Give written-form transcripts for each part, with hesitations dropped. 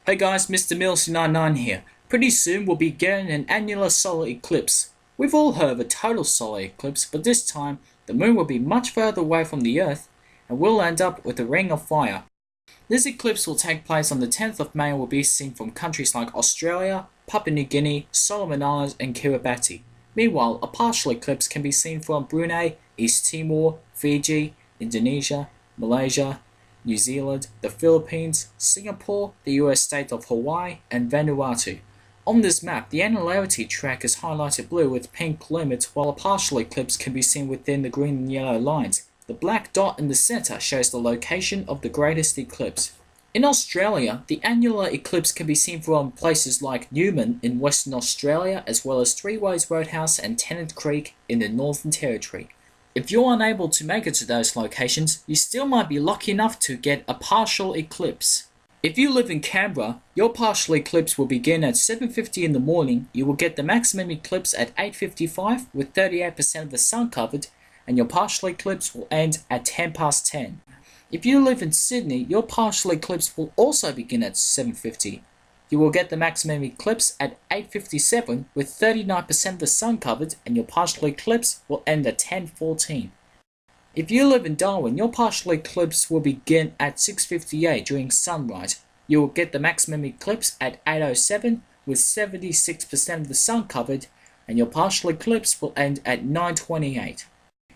Hey guys, Mr. Mills99 here. Pretty soon we'll be getting an annular solar eclipse. We've all heard of a total solar eclipse, but this time the moon will be much further away from the earth and we'll end up with a ring of fire. This eclipse will take place on the 10th of May and will be seen from countries like Australia, Papua New Guinea, Solomon Islands and Kiribati. Meanwhile, a partial eclipse can be seen from Brunei, East Timor, Fiji, Indonesia, Malaysia, New Zealand, the Philippines, Singapore, the US state of Hawaii, and Vanuatu. On this map, the annularity track is highlighted blue with pink limits, while a partial eclipse can be seen within the green and yellow lines. The black dot in the center shows the location of the greatest eclipse. In Australia, the annular eclipse can be seen from places like Newman in Western Australia, as well as Three Ways Roadhouse and Tennant Creek in the Northern Territory. If you're unable to make it to those locations, you still might be lucky enough to get a partial eclipse. If you live in Canberra, your partial eclipse will begin at 7:50 in the morning. You will get the maximum eclipse at 8:55 with 38% of the sun covered, and your partial eclipse will end at 10 past 10. If you live in Sydney, your partial eclipse will also begin at 7:50. You will get the maximum eclipse at 8:57 with 39% of the sun covered, and your partial eclipse will end at 10:14. If you live in Darwin, your partial eclipse will begin at 6:58 during sunrise. You will get the maximum eclipse at 8:07 with 76% of the sun covered, and your partial eclipse will end at 9:28.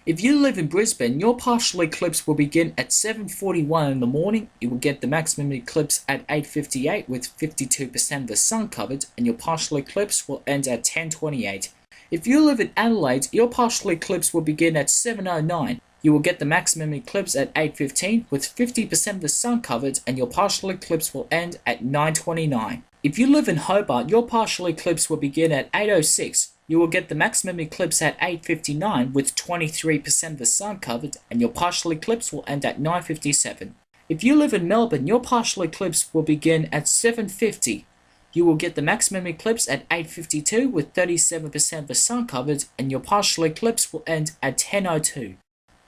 If you live in Brisbane, your partial eclipse will begin at 7:41 in the morning. You will get the maximum eclipse at 8:58 with 52% of the sun covered, and your partial eclipse will end at 10:28. If you live in Adelaide, your partial eclipse will begin at 7:09. You will get the maximum eclipse at 8:15 with 50% of the sun covered, and your partial eclipse will end at 9:29. If you live in Hobart, your partial eclipse will begin at 8:06. You will get the maximum eclipse at 8:59 with 23% of the sun covered, and your partial eclipse will end at 9:57. If you live in Melbourne, your partial eclipse will begin at 7:50. You will get the maximum eclipse at 8:52 with 37% of the sun covered, and your partial eclipse will end at 10:02.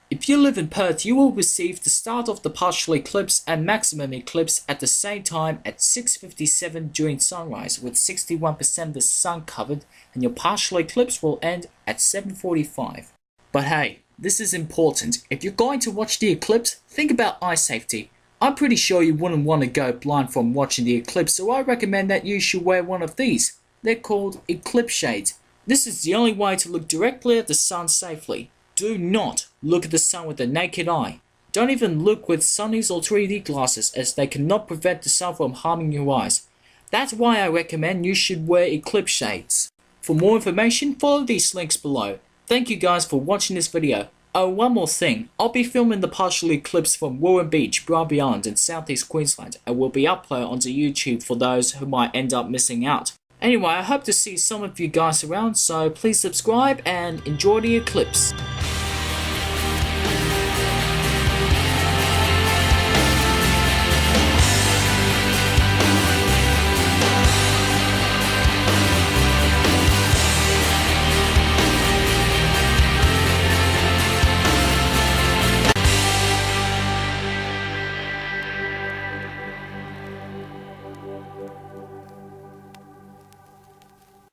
If you live in Perth, you will receive the start of the partial eclipse and maximum eclipse at the same time at 6:57 during sunrise with 61% of the sun covered, and your partial eclipse will end at 7:45. But hey, this is important. If you're going to watch the eclipse, think about eye safety. I'm pretty sure you wouldn't want to go blind from watching the eclipse, so I recommend that you should wear one of these. They're called eclipse shades. This is the only way to look directly at the sun safely. Do not look at the sun with the naked eye. Don't even look with sunnies or 3D glasses, as they cannot prevent the sun from harming your eyes. That's why I recommend you should wear eclipse shades. For more information, follow these links below. Thank you guys for watching this video. Oh, one more thing. I'll be filming the partial eclipse from Woorim Beach, Brunei Island in southeast Queensland, and will be uploaded onto YouTube for those who might end up missing out. Anyway, I hope to see some of you guys around, so please subscribe and enjoy the eclipse.